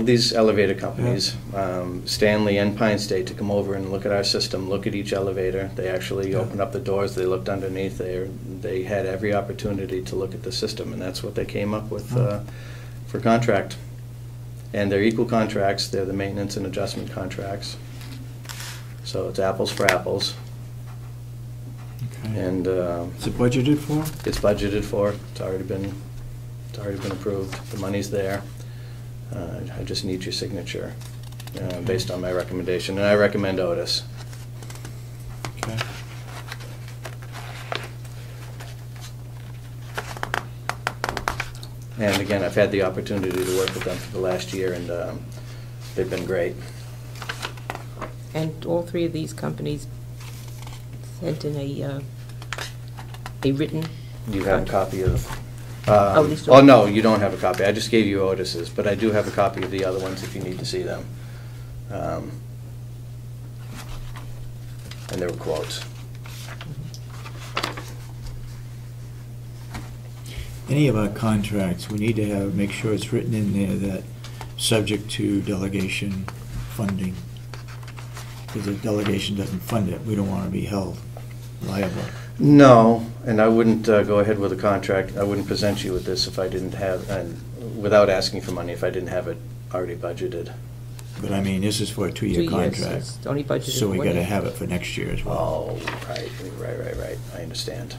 these elevator companies, Stanley and Pine State, to come over and look at our system, look at each elevator. They actually opened up the doors, they looked underneath, they had every opportunity to look at the system, and that's what they came up with for contract. And they're equal contracts, they're the maintenance and adjustment contracts. So it's apples for apples. Okay. And is it budgeted for? It's budgeted for. It's already been approved. The money's there. I just need your signature based on my recommendation, and I recommend Otis. Okay. And again, I've had the opportunity to work with them for the last year, and they've been great. And all three of these companies sent in a written. You have a copy of. Oh, no, you don't have a copy. I just gave you Otis's, but I do have a copy of the other ones if you need to see them. And there were quotes. Any of our contracts, we need to make sure it's written in there that subject to delegation funding. Because if delegation doesn't fund it, we don't want to be held liable. No, and I wouldn't go ahead with a contract. I wouldn't present you with this if I didn't have, and without asking for money, if I didn't have it already budgeted. But I mean, this is for a 2-year contract. It's only budgeted so we for got to 1 year. have it for next year as well. Oh, right. I understand.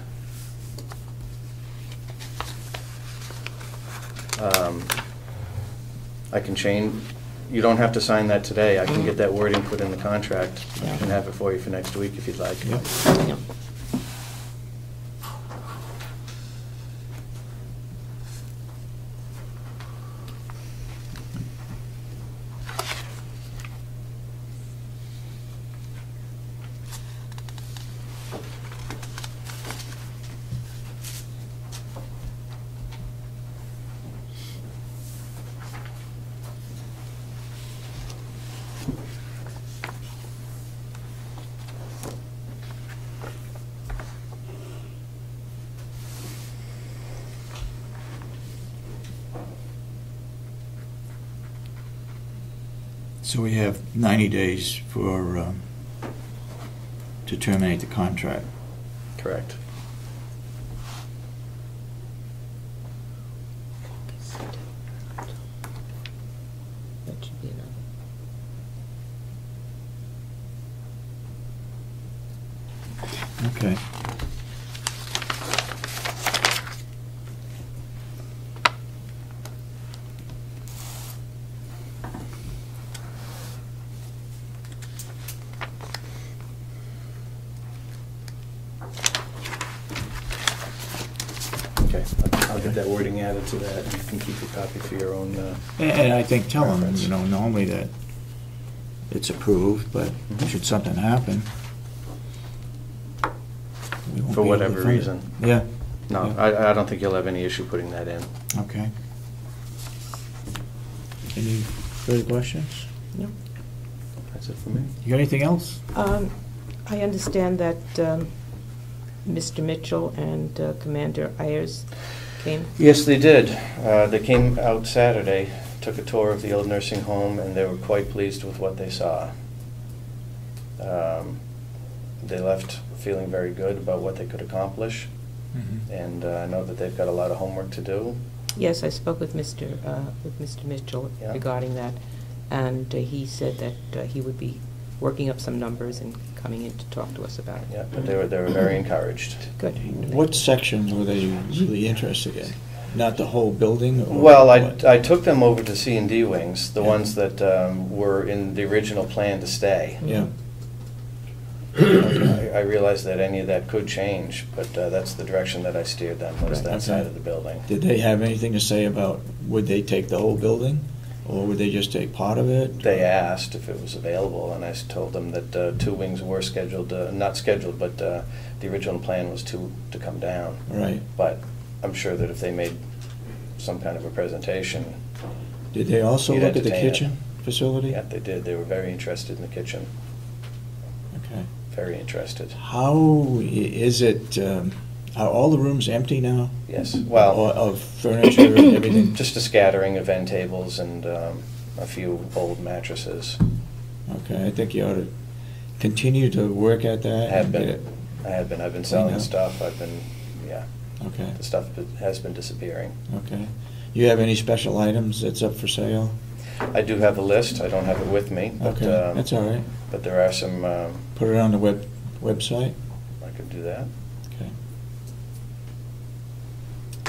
I can change. You don't have to sign that today. I can get that wording put in the contract. Yeah. I can have it for you for next week if you'd like. Yep. Yeah. So we have 90 days for to terminate the contract. Correct. That should be enough. Okay. Okay. I'll get that wording added to that. You can keep your copy for your own. And I think tell them, reference. you know, normally that it's approved, but should something happen, we won't For be able to whatever fund it. reason. Yeah. No, Yeah. I don't think you'll have any issue putting that in. Okay. Any further questions? No. That's it for me. You got anything else? I understand that Mr. Mitchell and Commander Ayers came. Yes, they did. They came out Saturday, took a tour of the old nursing home, and they were quite pleased with what they saw. They left feeling very good about what they could accomplish, and I know that they've got a lot of homework to do. Yes, I spoke with Mr. Mitchell Yeah. regarding that, and he said that he would be working up some numbers and coming in to talk to us about it. Yeah, but they were very encouraged. Good. What sections were they really interested in? Not the whole building? Or Well, what? I took them over to C&D wings, the Yeah. ones that were in the original plan to stay. Yeah. I realized that any of that could change, but that's the direction that I steered them, was Right, that okay. side of the building. Did they have anything to say about, would they take the whole building? Or would they just take part of it? They asked if it was available, and I told them that 2 wings were scheduled, not scheduled, but the original plan was 2 to come down. Right. But I'm sure that if they made some kind of a presentation, Did they also You'd look at the entertain it. kitchen facility? yeah, they did. They were very interested in the kitchen, Okay. very interested. How is it, are all the rooms empty now? Yes, well, Of furniture and everything? just a scattering of end tables and a few old mattresses. Okay, I think you ought to continue to work at that. I have and been. get it- I've been selling know. stuff. Yeah, Okay, the stuff has been disappearing. okay. You have any special items that's up for sale? I do have a list. I don't have it with me, but Okay, that's all right. but there are some. Put it on the website? I could do that. Okay.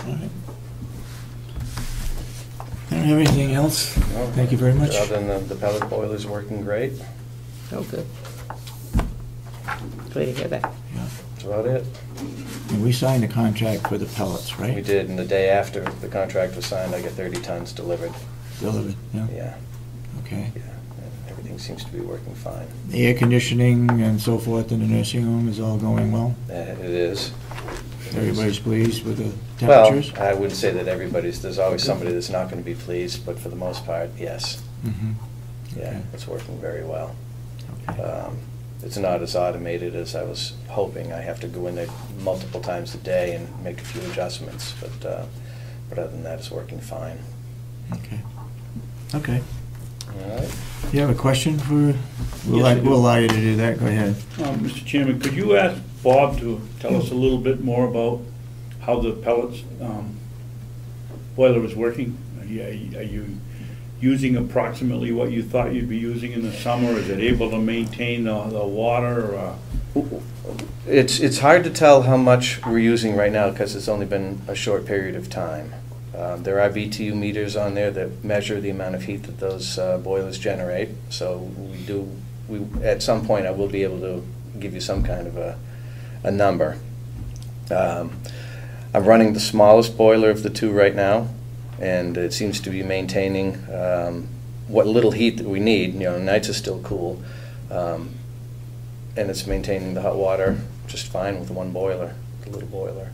All right. I don't have anything else. No, Thank you very much. Other than the pellet boiler's working great. Oh, good. Glad to hear that. Yeah. That's about it. And we signed the contract for the pellets, right? We did, and the day after the contract was signed, I got 30 tons delivered. Delivered, yeah? Yeah, Okay. yeah. And everything seems to be working fine. The air conditioning and so forth in the nursing home is all going well? It is. Everybody's pleased with the Well, temperatures? I wouldn't say that everybody's, there's always somebody that's not going to be pleased, but for the most part, yes. Mhm. Yeah, Okay. it's working very well. Okay. It's not as automated as I was hoping. I have to go in there multiple times a day and make a few adjustments, but other than that, it's working fine. Okay. Okay. All right. You have a question for, Yes, I do. we'll allow you to do that, go ahead. Mr. Chairman, could you ask Bob to tell us a little bit more about how the pellets boiler is working? Are you using approximately what you thought you'd be using in the summer? Is it able to maintain the water? It's hard to tell how much we're using right now because it's only been a short period of time. There are BTU meters on there that measure the amount of heat that those boilers generate. So at some point I will be able to give you some kind of a number. I'm running the smallest boiler of the two right now, and it seems to be maintaining what little heat that we need. You know, nights are still cool, and it's maintaining the hot water just fine with one boiler, the little boiler.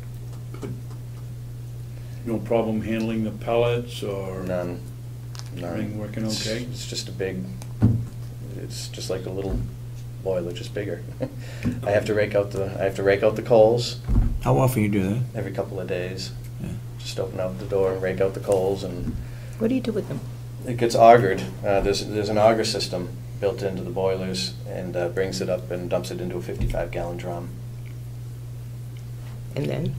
No problem handling the pellets or? None. Everything working okay? It's just it's just like a little boiler, just bigger. I have to rake out the coals How often you do that? every couple of days. Yeah. Just open up the door and rake out the coals, and What do you do with them? it gets augered. There's an auger system built into the boilers, and brings it up and dumps it into a 55-gallon drum. And then?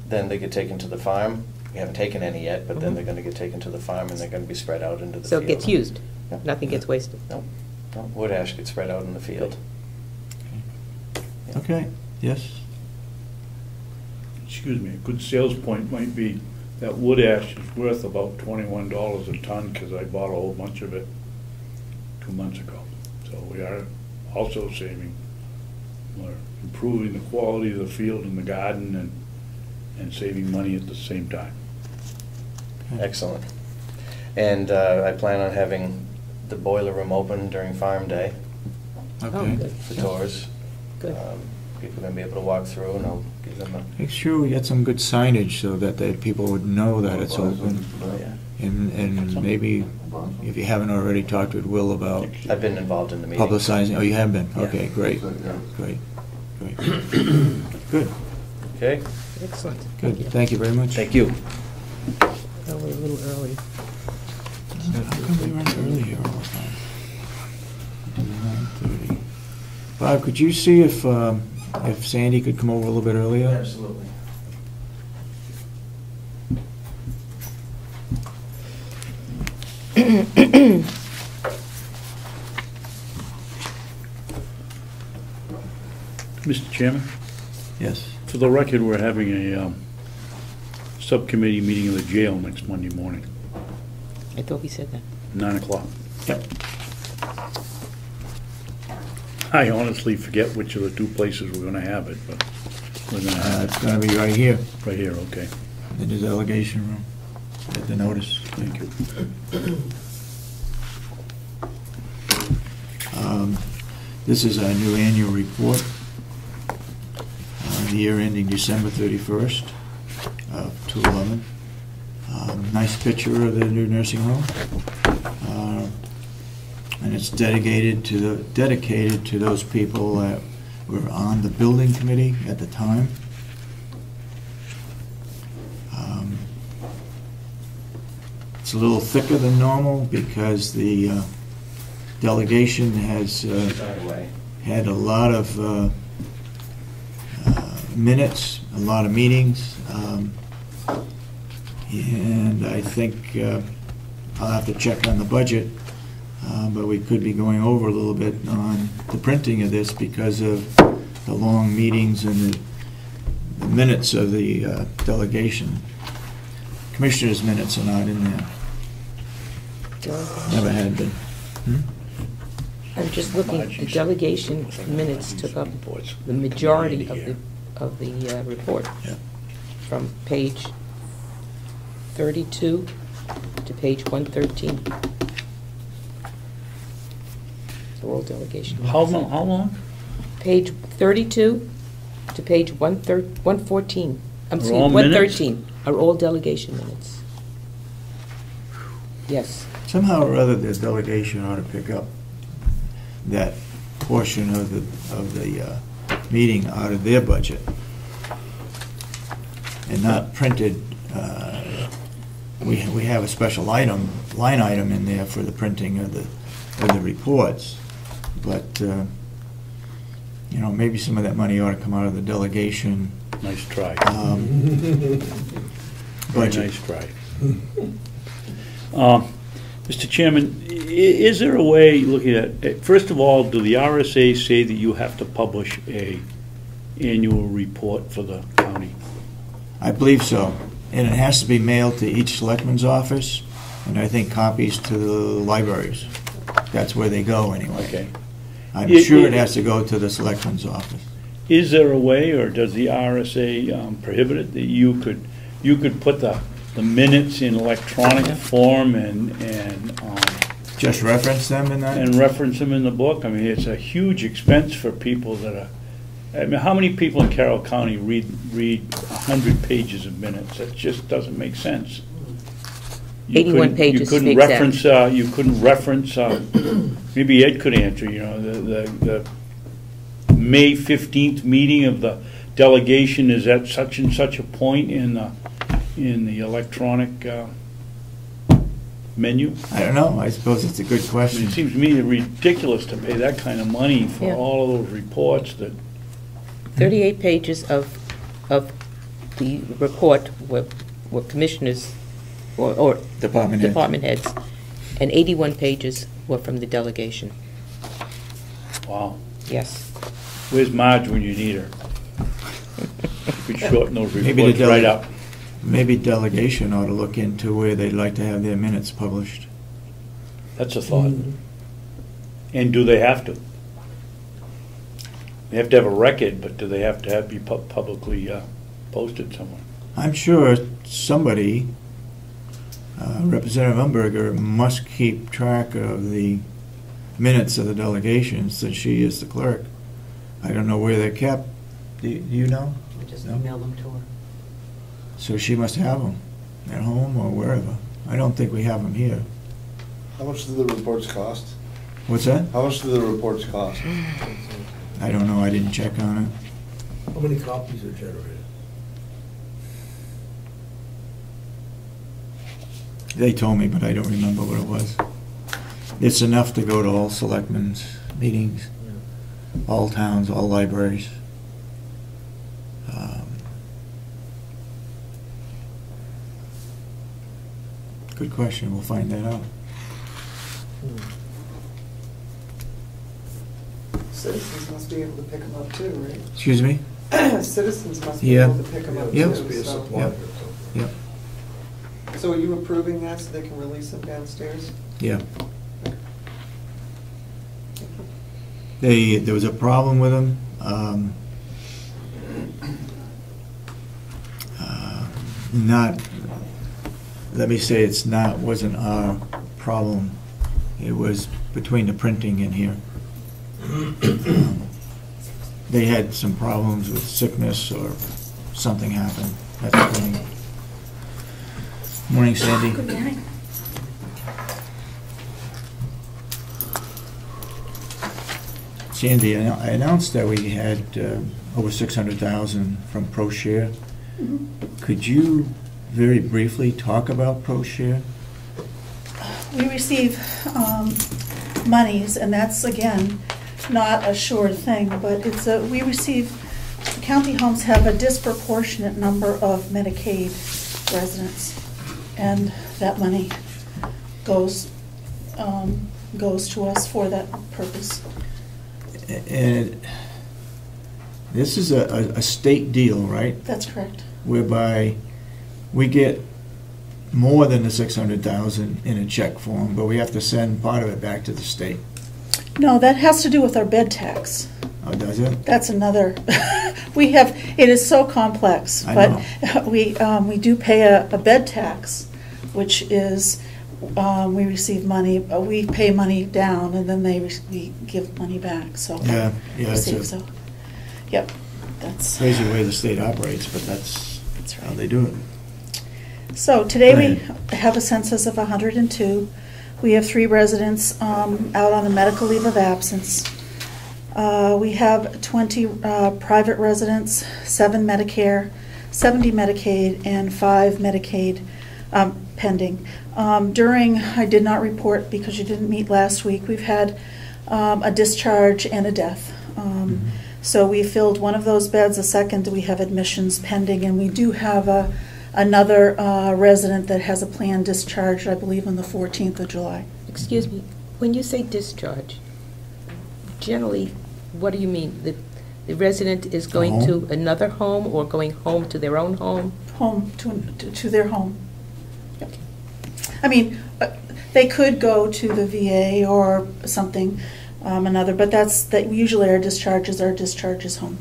Then they get taken to the farm. We haven't taken any yet, but then Mhm. they're going to get taken to the farm, and they're going to be spread out into the So field. it gets used? Yeah. Nothing gets wasted? No, wood ash gets spread out in the field. Yeah. Okay, yes? Excuse me, a good sales point might be that wood ash is worth about $21 a ton because I bought a whole bunch of it 2 months ago. So we are also saving, we're improving the quality of the field and the garden and saving money at the same time. Excellent. And I plan on having the boiler room open during farm day Okay. good. for tours. Good. People are going to be able to walk through, and I'll give them a... Make sure we get some good signage so that people would know that it's open. Oh, yeah. And maybe, if you haven't already talked with Will about I've been involved in the meeting. publicizing, oh, you have been? Yeah. Okay, great, great, great. Good, Okay, Excellent. good, thank you very much. thank you. Oh, we're a little early. How come we run early here all the time? 9:30. Bob, could you see if Sandi could come over a little bit earlier? Absolutely. Mr. Chairman, Yes. for the record, we're having a subcommittee meeting of the jail next Monday morning, I thought we said that. 9 o'clock. Yep. I honestly forget which of the two places we're going to have it, but we're going to have It's gonna be right here, it right here, okay. in the delegation room, at the notice. Thank you. This is our new annual report. The year ending December 31st of 2011. Nice picture of the new nursing home. And it's dedicated to those people that were on the building committee at the time. It's a little thicker than normal because the delegation has had a lot of minutes, a lot of meetings, and I think I'll have to check on the budget, but we could be going over a little bit on the printing of this because of the long meetings and the minutes of the delegation. Commissioners' minutes are not in there. Never had been. I'm just looking, the delegation minutes took up the majority of the report. Yeah. From page 32 to page 113. The whole delegation. How long? Page 32 to page 114. I'm Are sorry, all 113 are all delegation minutes. Yes. Somehow or other, the delegation ought to pick up that portion of the meeting out of their budget and not printed. We have a special line item in there for the printing of the reports, but you know, maybe some of that money ought to come out of the delegation. Nice try. Very Budget. nice try. Mr. Chairman, is there a way, looking at, first of all, do the RSA say that you have to publish a annual report for the county? I believe so, and it has to be mailed to each selectman's office, and I think copies to the libraries. That's where they go anyway. Okay. I'm sure it has to go to the selectman's office. Is there a way, or does the RSA prohibit it, that you could put the minutes in electronic form and Just reference them in that? and reference them in the book? I mean, it's a huge expense for people that are, I mean, how many people in Carroll County read 100 pages of minutes? That just doesn't make sense. 81 pages to be You couldn't reference, maybe Ed could answer, you know, the May 15th meeting of the delegation is at such and such a point in the electronic menu. I don't know, I suppose it's a good I mean, question. it seems to me ridiculous to pay that kind of money for Yeah. all of those reports that, 38 pages of the report were commissioners or Department heads. heads, and 81 pages were from the delegation. wow. Yes. Where's Marge when you need her? You could shorten those Maybe reports the right up. Maybe delegation ought to look into where they'd like to have their minutes published. That's a thought. And do they have to? They have to have a record, but do they have to be publicly posted somewhere? I'm sure somebody, Representative Umberger, must keep track of the minutes of the delegation since she is the clerk. I don't know where they're kept. Do you know? We just No? email them to her. So she must have them at home or wherever. I don't think we have them here. How much do the reports cost? What's that? How much do the reports cost? I don't know. I didn't check on it. How many copies are generated? They told me, but I don't remember what it was. It's enough to go to all selectmen's meetings, all towns, all libraries. Good question. We'll find that out. Citizens must be able to pick them up too, right? Excuse me? Citizens must be Yeah. able to pick them up Yeah. too. Must be a so- supply or something. Yep. So are you approving that so they can release them downstairs? Yeah. There was a problem with them. Not, let me say wasn't our problem. It was between the printing in here. They had some problems with sickness or something happened at the printing. Morning, Sandy. Good morning. Sandy, I announced that we had over 600,000 from ProShare. Could you very briefly talk about ProShare? we receive monies, and that's, again, not a sure thing, but we receive, county homes have a disproportionate number of Medicaid residents, and that money goes to us for that purpose. And this is a state deal, right? That's correct. Whereby we get more than the 600,000 in a check form, but we have to send part of it back to the state. No, that has to do with our bed tax. Oh, does it? That's another, it is so complex, I but know. we do pay a bed tax, which is, we receive money, we pay money down, and then we give money back, so. Yeah, it's receive, a so. Yep, that's. crazy way the state operates, but that's That's how right. they do it. So today Go we have a census of 102. We have 3 residents out on a medical leave of absence. We have 20 private residents, 7 Medicare, 70 Medicaid, and 5 Medicaid pending. I did not report because you didn't meet last week, we've had a discharge and a death. So we filled one of those beds, a second we have admissions pending, and we do have another resident that has a planned discharge, I believe, on the 14th of July. Excuse me, when you say discharge, generally, what do you mean? The resident is going to another home or going home to their own home? Home, to their home. Yep. I mean, they could go to the VA or something, another, but that usually our discharges home.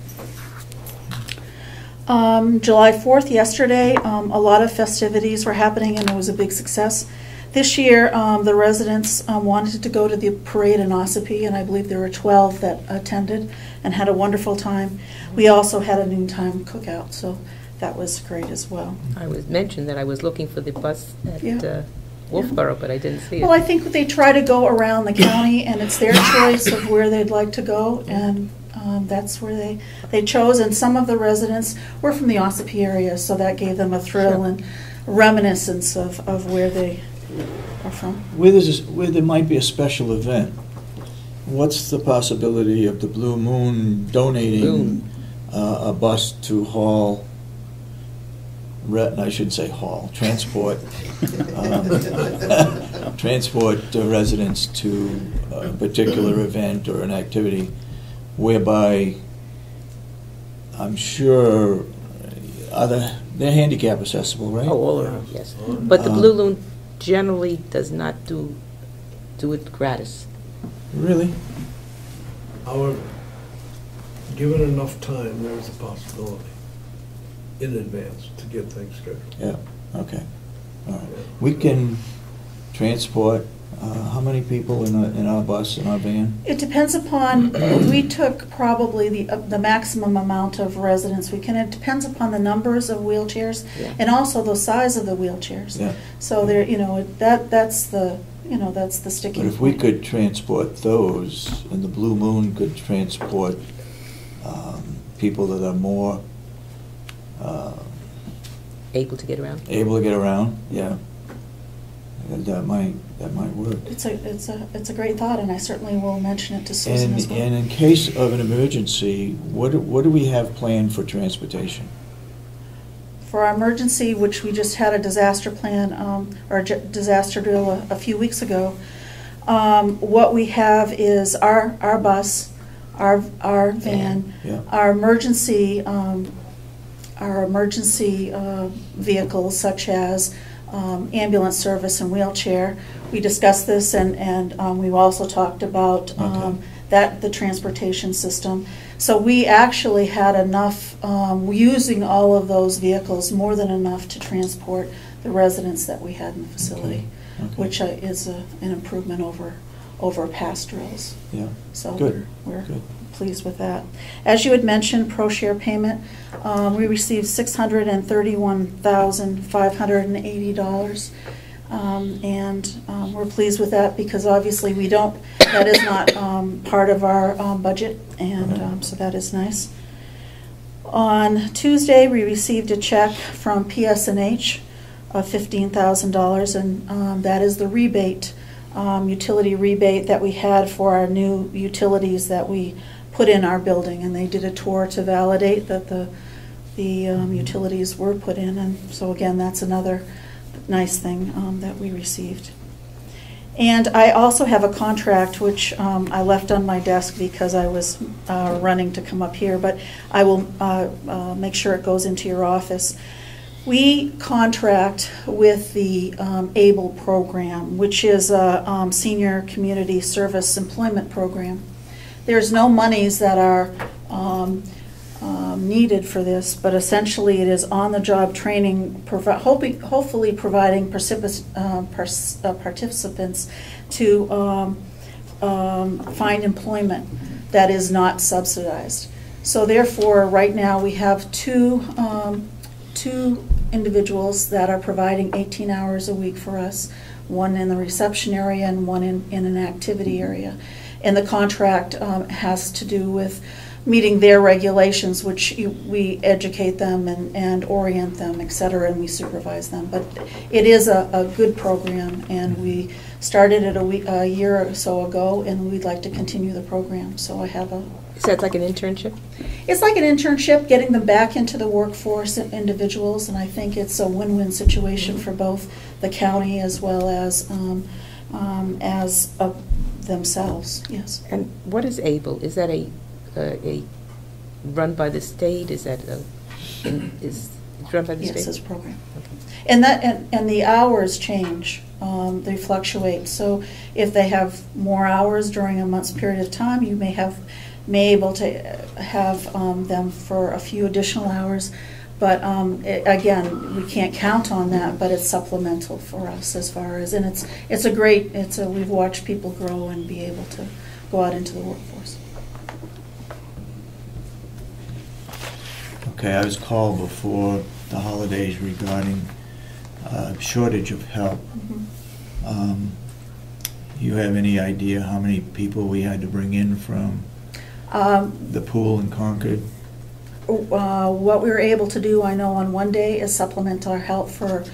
July 4th, yesterday, a lot of festivities were happening and it was a big success. This year, the residents wanted to go to the parade in Ossipee, and I believe there were 12 that attended and had a wonderful time. We also had a noontime cookout, so that was great as well. I was mentioned that I was looking for the bus at Yeah. Wolfboro, but I didn't see it. Well, I think they try to go around the county, and it's their choice of where they'd like to go, and that's where they chose. And some of the residents were from the Ossipee area, so that gave them a thrill Sure. and reminiscence of where they are from. Where there might be a special event, what's the possibility of the Blue Moon donating a bus to haul, I shouldn't say haul, transport, transport residents to a particular event or an activity whereby I'm sure they're handicap accessible, right? Oh, all around, yes. But the Blue Loon generally does not do it gratis. Really? However, given enough time, there is a possibility in advance to get things scheduled. Yeah, okay. All right. We can transport how many people in our bus, in our van? It depends upon, we took probably the maximum amount of residents we can. It depends upon the numbers of wheelchairs Yeah. and also the size of the wheelchairs. Yeah. So there, that's the sticking But point. if we could transport those, and the Blue Moon could transport people that are more Able to get around? able to get around, yeah, that might work. It's a great thought, and I certainly will mention it to Susan as well. And in case of an emergency, what do we have planned for transportation? For our emergency, which we just had a disaster plan, or disaster drill a few weeks ago, what we have is our bus, our van, Yeah. our emergency vehicles such as ambulance service and wheelchair. We discussed this, and we've also talked about the transportation system. So we actually had enough, using all of those vehicles, more than enough to transport the residents that we had in the facility, Okay. which is an improvement over past drills. Yeah. So Good. we're Good. pleased with that. As you had mentioned, pro-share payment, we received $631,580. And we're pleased with that because obviously that is not part of our budget, and so that is nice. On Tuesday, we received a check from PSNH of $15,000, and that is the rebate utility rebate that we had for our new utilities that we put in our building, and they did a tour to validate that the utilities were put in, and so again, that's another nice thing that we received. And I also have a contract which I left on my desk because I was running to come up here, but I will make sure it goes into your office. We contract with the ABLE program, which is a senior community service employment program. There's no monies that are needed for this, but essentially it is on-the-job training, hopefully providing participants to find employment that is not subsidized. So therefore, right now we have two individuals that are providing 18 hours a week for us, one in the reception area and one in an activity area. And the contract has to do with meeting their regulations, which we educate them and orient them, et cetera, and we supervise them. But it is a good program, and we started it a year or so ago, and we'd like to continue the program. So I have a... Is that like an internship? It's like an internship, getting them back into the workforce, individuals, and I think it's a win-win situation for both the county as well as themselves. Yes. And what is ABLE? Is that a run by the state? Is that is it run by the state? Yes, it's a program. Okay. And the hours change. They fluctuate. So if they have more hours during a month's period of time, you may able to have them for a few additional hours. But again, we can't count on that, but it's supplemental for us as far as, and we've watched people grow and be able to go out into the workforce. Okay, I was called before the holidays regarding shortage of help. Mm-hmm. You have any idea how many people we had to bring in from the pool in Concord? What we were able to do, I know, on one day is supplement our help for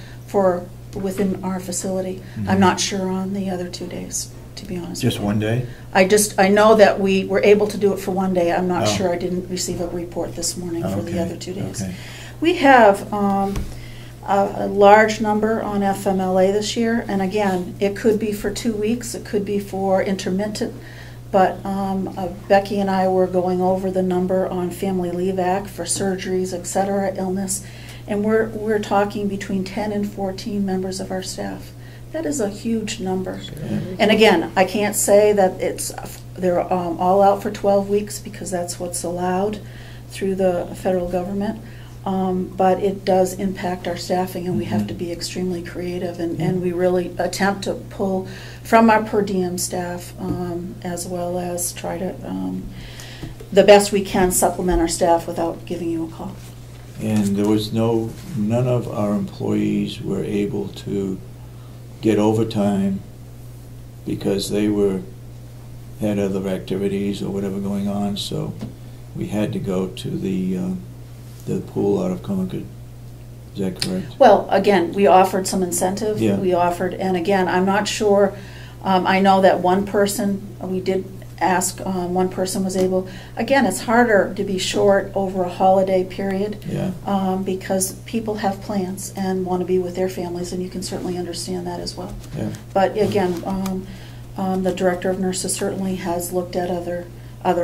within our facility. Mm-hmm. I'm not sure on the other 2 days, to be honest. Just one day? I know that we were able to do it for one day. I'm not Oh. sure. I didn't receive a report this morning for the other 2 days. Okay. We have a large number on FMLA this year, and again, it could be for 2 weeks, it could be for intermittent, but Becky and I were going over the number on Family Leave Act for surgeries, et cetera, illness, and we're talking between 10 and 14 members of our staff. That is a huge number. Yeah. And again, I can't say that they're all out for 12 weeks because that's what's allowed through the federal government. But it does impact our staffing, and we have to be extremely creative, and we really attempt to pull from our per diem staff as well as try to, the best we can, supplement our staff without giving you a call. And there was none of our employees were able to get overtime because they had other activities or whatever going on, so we had to go to the pool out of Concord. Is that correct? Well, again, we offered some incentive. Yeah. We offered, and again, I'm not sure, I know that one person, we did ask, one person was able, again, it's harder to be short over a holiday period. Yeah. Because people have plans and want to be with their families, and you can certainly understand that as well. Yeah. But again, the director of nurses certainly has looked at other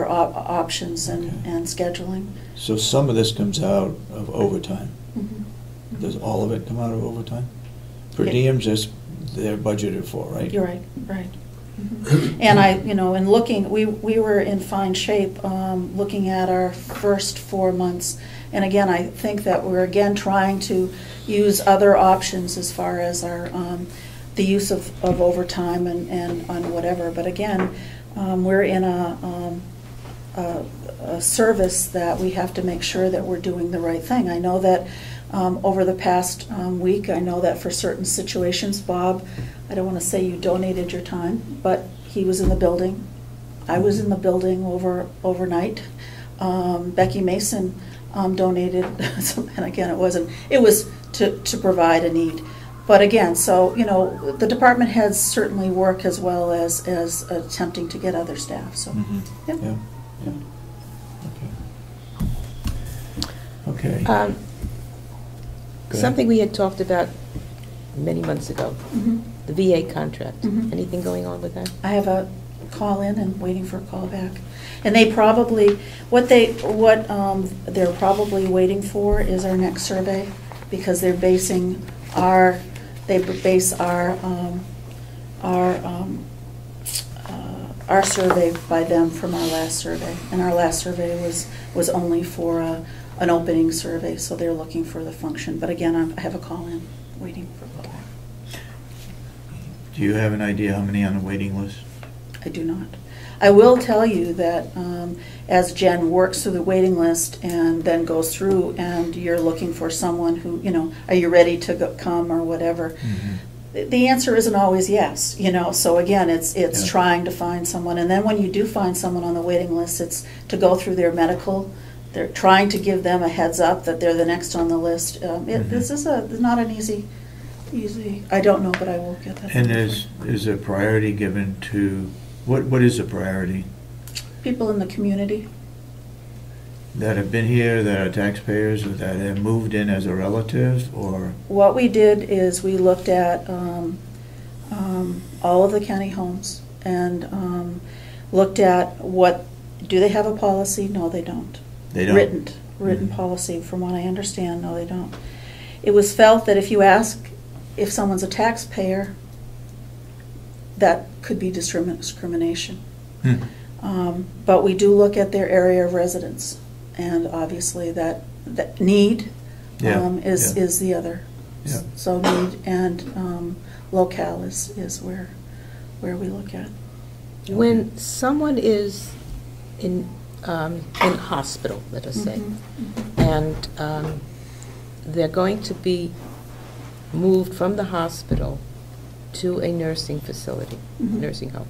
options and scheduling. So some of this comes out of overtime. Mm-hmm. Does all of it come out of overtime? Per diem, just they're budgeted for, right? You're right, right. Mm-hmm. And in looking, we were in fine shape looking at our first 4 months. And again, I think that we're again trying to use other options as far as our the use of overtime and on whatever. But again, we're in a service that we have to make sure that we're doing the right thing. I know that over the past week, I know that for certain situations, Bob, I don't want to say you donated your time, but he was in the building. I was in the building overnight. Becky Mason donated, and again, it was to provide a need. But again, so, you know, the department heads certainly work as well as attempting to get other staff, so. Mhm. Yeah. Yeah, yeah. Okay. Okay. Go ahead. Something we had talked about many months ago, Mhm. the VA contract. Mhm. Anything going on with that? I have a call in and waiting for a call back. And they probably, what they're probably waiting for is our next survey, because they're basing they base our survey by them from our last survey. And our last survey was only for an opening survey, so they're looking for the function. But again, I have a call in, waiting for a call back. Do you have an idea how many on the waiting list? I do not. I will tell you that as Jen works through the waiting list and then goes through and you're looking for someone who, you know, are you ready to come or whatever, Mm-hmm. the answer isn't always yes, you know. So again, it's Yeah. trying to find someone. And then when you do find someone on the waiting list, it's to go through their medical. They're trying to give them a heads up that they're the next on the list. This is not an easy, I don't know, but I will get that. And is a priority given to, what is a priority? People in the community. That have been here, that are taxpayers, or that have moved in as a relative, or? What we did is we looked at all of the county homes and looked at do they have a policy? No, they don't. They don't? Written Mhm. policy, from what I understand, no, they don't. It was felt that if you ask if someone's a taxpayer, that could be discrimination. Hmm. But we do look at their area of residence, and obviously that need Yeah, is yeah. the other. Yeah. So need and locale is where we look at. When someone is in hospital, let us say, Mhm, and they're going to be moved from the hospital to a nursing facility, Mhm. nursing home.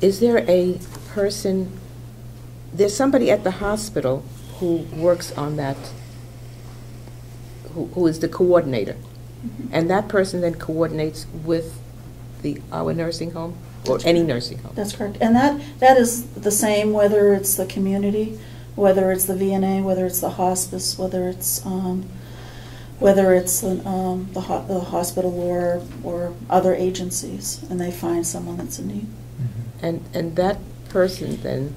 Is there a person, there's somebody at the hospital who works on that, who is the coordinator, mhm. and that person then coordinates with our nursing home, or any nursing home? That's correct. And that is the same whether it's the community, whether it's the VNA, whether it's the hospice, whether it's the hospital or other agencies, and they find someone that's in need. And that person then,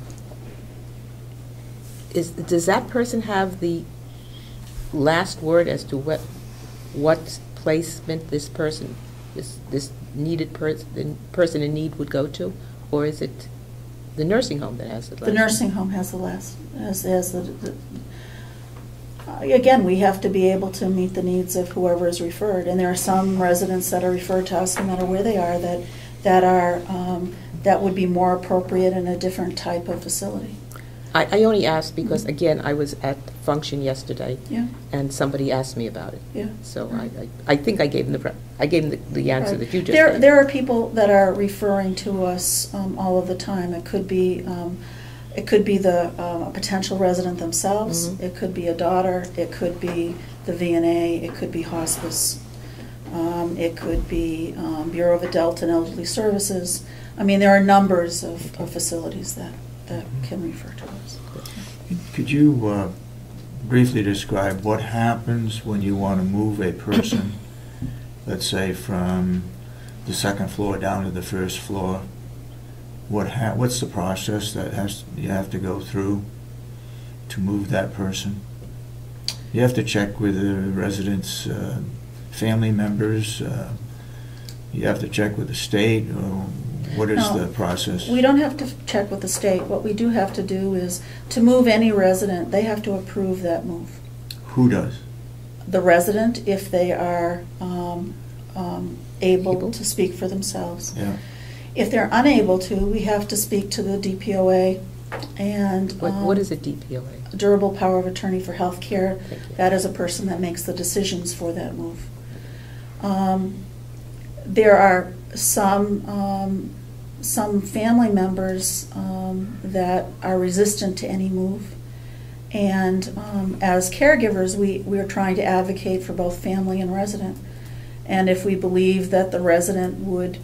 does that person have the last word as to what placement this person, this needed the person in need would go to? Or is it the nursing home that has the last? The nursing home has the last, again, we have to be able to meet the needs of whoever is referred. And there are some residents that are referred to us, no matter where they are, that would be more appropriate in a different type of facility. I only asked because, again, I was at the function yesterday, Yeah. and somebody asked me about it. Yeah. So I think I gave them the answer Right. that you just gave. There are people that are referring to us all of the time. It could be a potential resident themselves. Mhm. It could be a daughter. It could be the VNA. It could be hospice. It could be Bureau of Adult and Elderly Services. I mean, there are numbers of facilities that can refer to us. Could you briefly describe what happens when you want to move a person, let's say from the second floor down to the first floor? What's the process that you have to go through to move that person? You have to check with the residents' family members. You have to check with the state. Or what is No, the process? We don't have to check with the state. What we do have to do is, to move any resident, they have to approve that move. Who does? The resident, if they are able to speak for themselves. Yeah. If they're unable to, we have to speak to the DPOA and What is a DPOA? Durable Power of Attorney for Health Care. Thank you. That is a person that makes the decisions for that move. There are some family members that are resistant to any move, And as caregivers, we are trying to advocate for both family and resident. And if we believe that the resident would